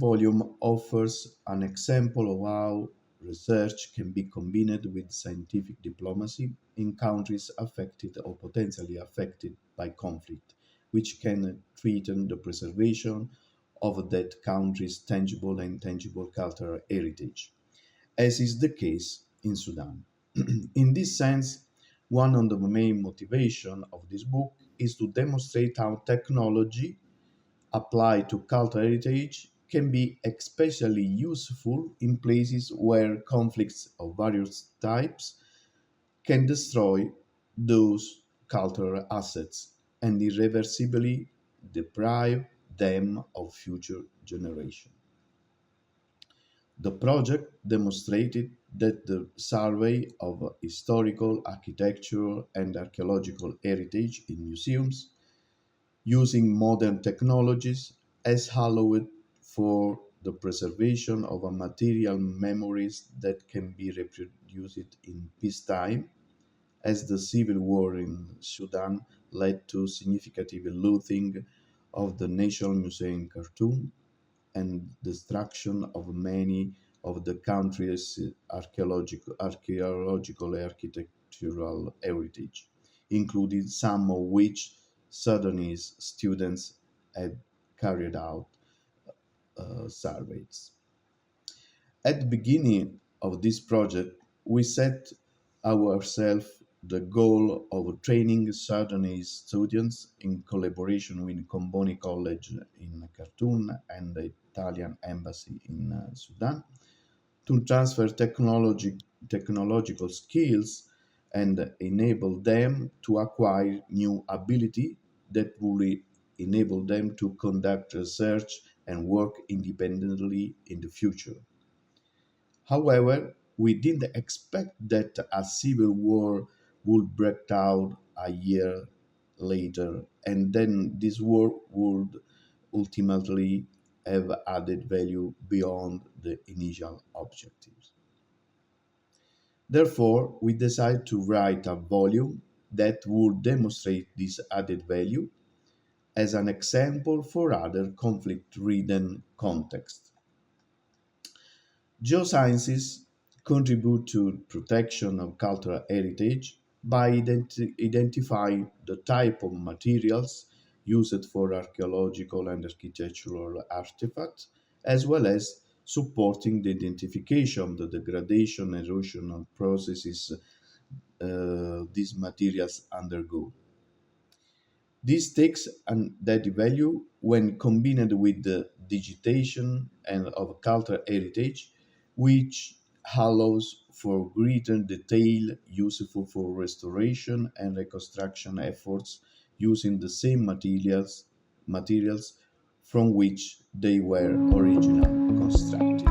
volume offers an example of how research can be combined with scientific diplomacy in countries affected or potentially affected by conflict, which can threaten the preservation of that country's tangible and intangible cultural heritage, as is the case in Sudan. In this sense, one of the main motivations of this book is to demonstrate how technology applied to cultural heritage can be especially useful in places where conflicts of various types can destroy those cultural assets and irreversibly deprive them of future generations. The project demonstrated that the survey of historical, architectural, and archaeological heritage in museums using modern technologies has allowed for the preservation of a material memories that can be reproduced in peacetime, as the civil war in Sudan led to significant looting of the National Museum in Khartoum and destruction of many of the country's archaeological and architectural heritage, including some of which Sudanese students had carried out surveys. At the beginning of this project, we set ourselves the goal of training Sudanese students in collaboration with Comboni College in Khartoum and the Italian Embassy in Sudan to transfer technological skills and enable them to acquire new ability that will enable them to conduct research and work independently in the future. However, we didn't expect that a civil war would break out a year later, and then this war would ultimately have added value beyond the initial objectives. Therefore, we decided to write a volume that would demonstrate this added value as an example for other conflict-ridden contexts. Geosciences contribute to protection of cultural heritage by identifying the type of materials used for archaeological and architectural artifacts, as well as supporting the identification of the degradation and erosional processes these materials undergo. This takes an added value when combined with the digitation and of cultural heritage, which allows for greater detail useful for restoration and reconstruction efforts using the same materials from which they were originally constructed.